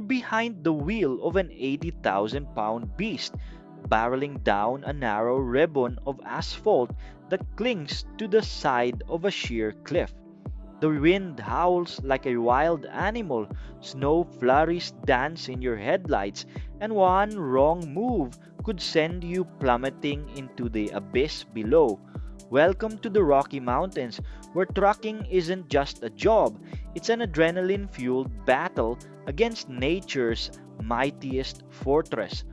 behind the wheel of an 80,000-pound beast, barreling down a narrow ribbon of asphalt that clings to the side of a sheer cliff. The wind howls like a wild animal, snow flurries dance in your headlights, and one wrong move could send you plummeting into the abyss below. Welcome to the Rocky Mountains, where trucking isn't just a job, it's an adrenaline fueled battle against nature's mightiest fortress.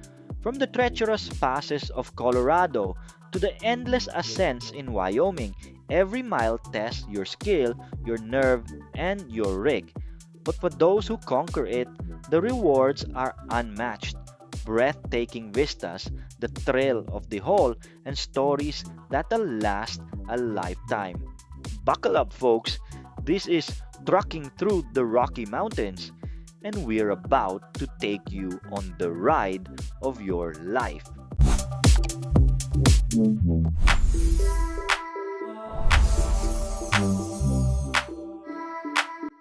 From the treacherous passes of Colorado to the endless ascents in Wyoming, every mile tests your skill, your nerve, and your rig. But for those who conquer it, the rewards are unmatched. Breathtaking vistas, the thrill of the haul, and stories that'll last a lifetime. Buckle up, folks. This is Trucking Through the Rocky Mountains, and we're about to take you on the ride of your life.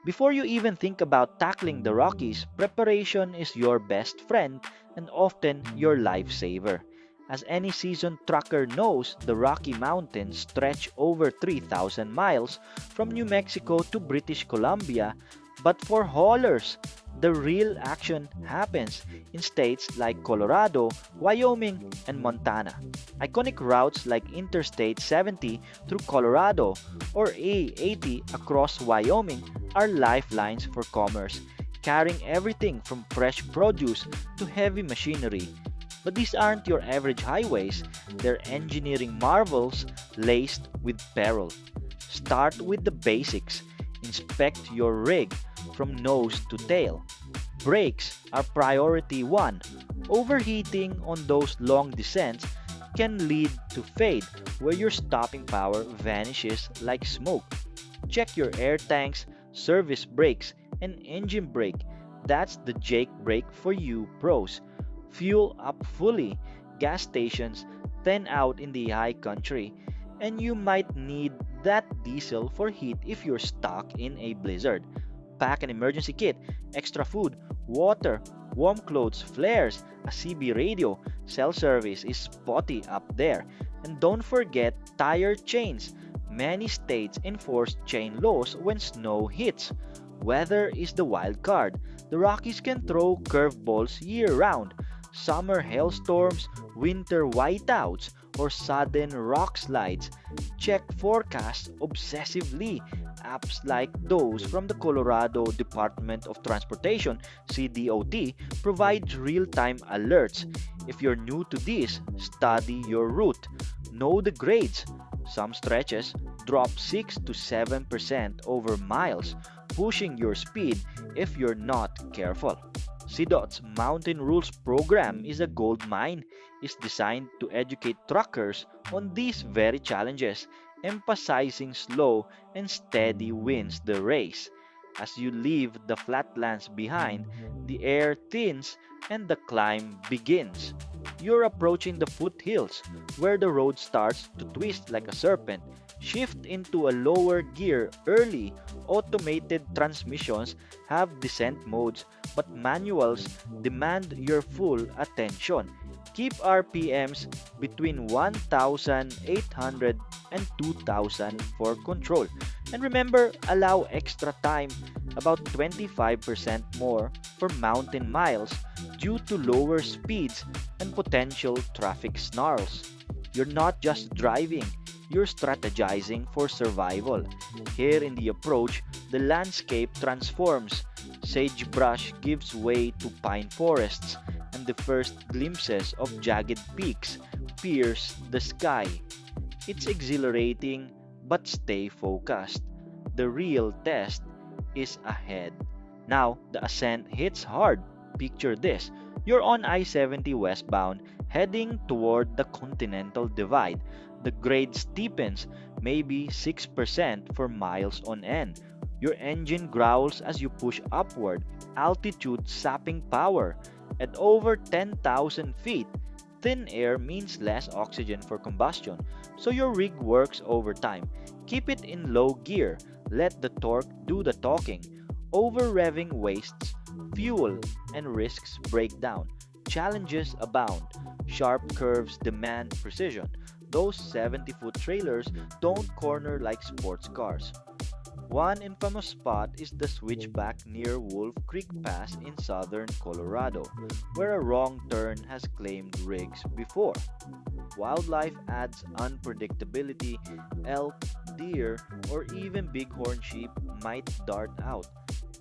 Before you even think about tackling the Rockies, preparation is your best friend and often your lifesaver. As any seasoned trucker knows, the Rocky Mountains stretch over 3,000 miles from New Mexico to British Columbia, but for haulers, the real action happens in states like Colorado, Wyoming, and Montana. Iconic routes like Interstate 70 through Colorado or A80 across Wyoming are lifelines for commerce, carrying everything from fresh produce to heavy machinery. But these aren't your average highways, they're engineering marvels laced with peril. Start with the basics. Inspect your rig from nose to tail. Brakes are priority 1. Overheating on those long descents can lead to fade, where your stopping power vanishes like smoke. Check your air tanks, service brakes, and engine brake. That's the Jake brake for you pros. Fuel up fully. Gas stations thin out in the high country, and you might need that diesel for heat if you're stuck in a blizzard. Pack an emergency kit, extra food, water, warm clothes, flares, a CB radio. Cell service is spotty up there. And don't forget tire chains. Many states enforce chain laws when snow hits. Weather is the wild card. The Rockies can throw curveballs year round. Summer hailstorms, winter whiteouts, or sudden rock slides. Check forecasts obsessively. Apps like those from the Colorado Department of Transportation (CDOT) provide real-time alerts. If you're new to this, study your route. Know the grades. Some stretches drop 6 to 7% over miles, pushing your speed if you're not careful. CDOT's Mountain Rules program is a gold mine. It's designed to educate truckers on these very challenges, emphasizing slow and steady wins the race. As you leave the flatlands behind, the air thins and the climb begins. You're approaching the foothills, where the road starts to twist like a serpent. Shift into a lower gear early. Automated transmissions have descent modes, but manuals demand your full attention. Keep RPMs between 1,800 and 2,000 for control. And remember, allow extra time, about 25% more for mountain miles due to lower speeds and potential traffic snarls. You're not just driving, you're strategizing for survival. Here in the approach, the landscape transforms. Sagebrush gives way to pine forests, and the first glimpses of jagged peaks pierce the sky. It's exhilarating, but stay focused. The real test is ahead. Now, the ascent hits hard. Picture this. You're on I-70 westbound, heading toward the Continental Divide. The grade steepens, maybe 6% for miles on end. Your engine growls as you push upward, altitude sapping power. At over 10,000 feet, thin air means less oxygen for combustion, so your rig works overtime. Keep it in low gear, let the torque do the talking. Over revving wastes Fuel and risks break down. Challenges abound. Sharp curves demand precision. Those 70-foot trailers don't corner like sports cars. One infamous spot is the switchback near Wolf Creek Pass in southern Colorado, where a wrong turn has claimed rigs before. Wildlife adds unpredictability. Elk, deer, or even bighorn sheep might dart out.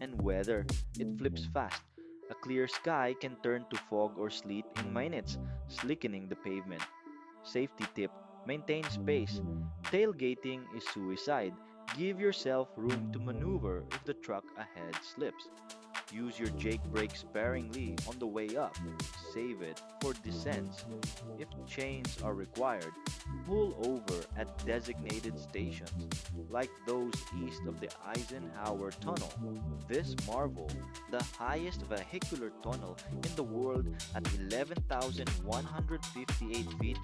And weather, it flips fast. A clear sky can turn to fog or sleet in minutes, slickening the pavement. Safety tip: maintain space. Tailgating is suicide. Give yourself room to maneuver if the truck ahead slips. Use your Jake brake sparingly on the way up. Save it for descents. If chains are required, pull over at designated stations, like those east of the Eisenhower Tunnel. This marvel, the highest vehicular tunnel in the world at 11,158 feet,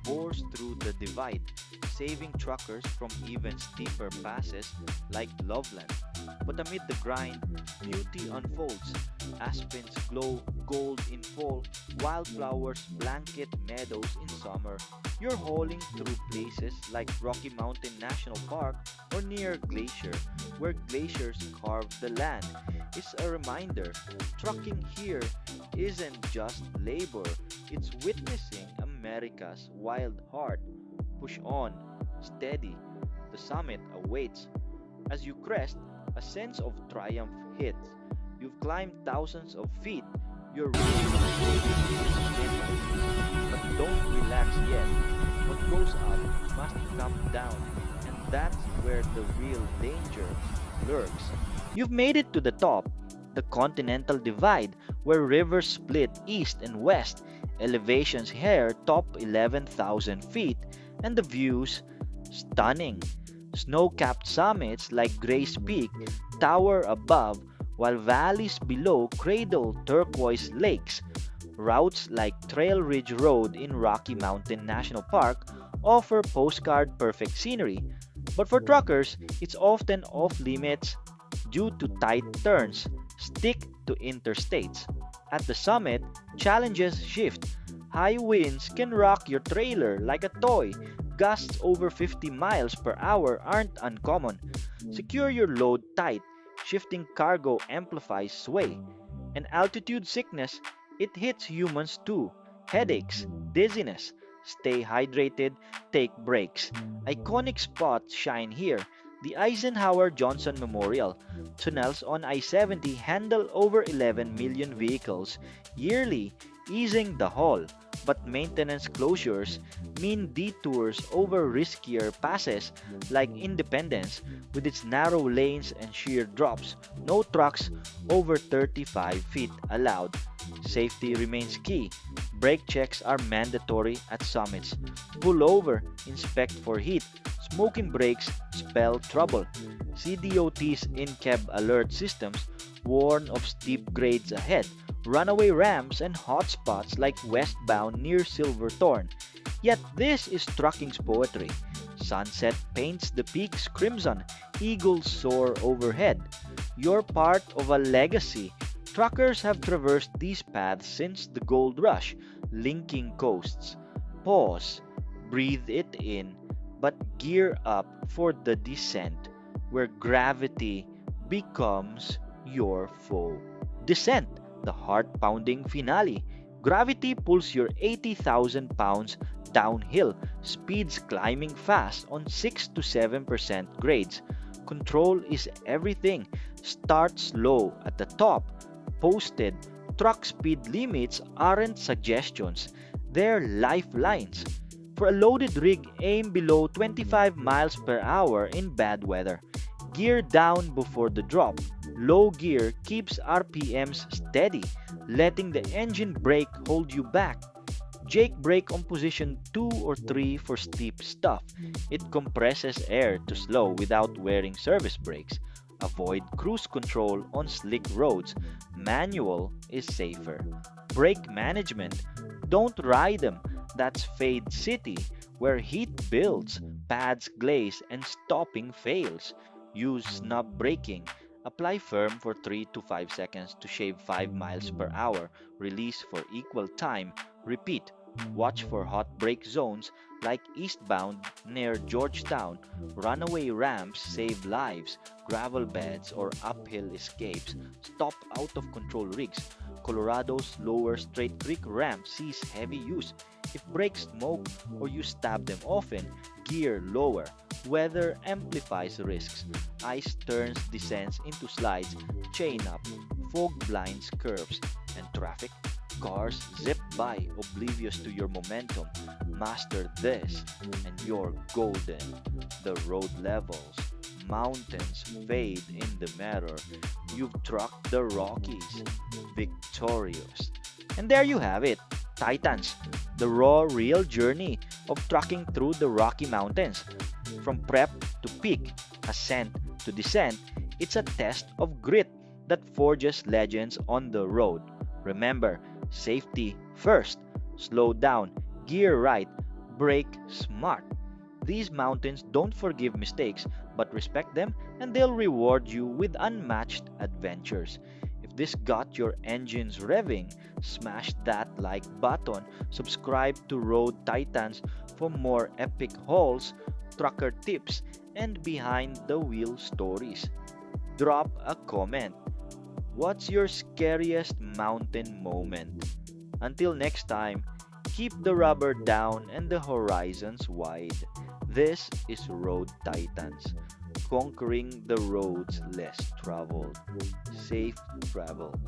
bores through the divide, saving truckers from even steeper passes like Loveland. But amid the grind, beauty unfolds. Aspens glow gold in fall, wildflowers blanket meadows in summer. You're hauling through places like Rocky Mountain National Park or near Glacier, where glaciers carve the land. It's a reminder: trucking here isn't just labor, it's witnessing America's wild heart. Push on, steady, the summit awaits. As you crest, a sense of triumph hits. You've climbed thousands of feet. Your real but don't relax yet. What goes up must come down, and that's where the real danger lurks. You've made it to the top, the Continental Divide, where rivers split east and west. Elevations here top 11,000 feet, and the views stunning. Snow-capped summits like Grace Peak tower above, while valleys below cradle turquoise lakes. Routes like Trail Ridge Road in Rocky Mountain National Park offer postcard-perfect scenery, but for truckers, it's often off-limits due to tight turns. Stick to interstates. At the summit, challenges shift. High winds can rock your trailer like a toy. Gusts over 50 miles per hour aren't uncommon. Secure your load tight. Shifting cargo amplifies sway. And altitude sickness, it hits humans too. Headaches, dizziness. Stay hydrated, take breaks. Iconic spots shine here. The Eisenhower Johnson Memorial. Tunnels on I-70 handle over 11 million vehicles yearly, easing the haul. But maintenance closures mean detours over riskier passes like Independence with its narrow lanes and sheer drops. No trucks over 35 feet allowed. Safety remains key. Brake checks are mandatory at summits. Pull over, inspect for heat. Smoking brakes spell trouble. CDOT's in-cab alert systems warn of steep grades ahead. Runaway ramps and hotspots like westbound near Silverthorne. Yet this is trucking's poetry. Sunset paints the peaks crimson. Eagles soar overhead. You're part of a legacy. Truckers have traversed these paths since the gold rush, linking coasts. Pause, breathe it in, but gear up for the descent, where gravity becomes your foe. Descent, the heart-pounding finale. Gravity pulls your 80,000 pounds downhill, speeds climbing fast on 6 to 7% grades. Control is everything. Start slow at the top. Posted truck speed limits aren't suggestions, they're lifelines. For a loaded rig, aim below 25 miles per hour in bad weather. Gear down before the drop. Low gear keeps RPMs steady, letting the engine brake hold you back. Jake brake on position 2 or 3 for steep stuff. It compresses air to slow without wearing service brakes. Avoid cruise control on slick roads. Manual is safer. Brake management. Don't ride them. That's Fade City, where heat builds, pads glaze, and stopping fails. Use snub braking. Apply firm for 3 to 5 seconds to shave 5 miles per hour. Release for equal time. Repeat. Watch for hot brake zones like eastbound near Georgetown. Runaway ramps save lives. Gravel beds or uphill escapes stop out of control rigs. Colorado's lower Straight Creek ramp sees heavy use. If brakes smoke or you stab them often, gear lower. Weather amplifies risks. Ice turns descents into slides, chain up, fog blinds curves, and traffic. Cars zip by, oblivious to your momentum. Master this, and you're golden. The road levels. Mountains fade in the mirror. You've trucked the Rockies. Victorious. And there you have it. Titans, the raw, real journey of trucking through the Rocky Mountains. From prep to peak, ascent to descent, it's a test of grit that forges legends on the road. Remember, safety first, slow down, gear right, brake smart. These mountains don't forgive mistakes, but respect them and they'll reward you with unmatched adventures. If this got your engines revving, smash that like button, subscribe to Road Titans for more epic hauls, trucker tips, and behind the wheel stories. Drop a comment. What's your scariest mountain moment? Until next time, keep the rubber down and the horizons wide. This is Road Titans, conquering the roads less traveled. Safe travels.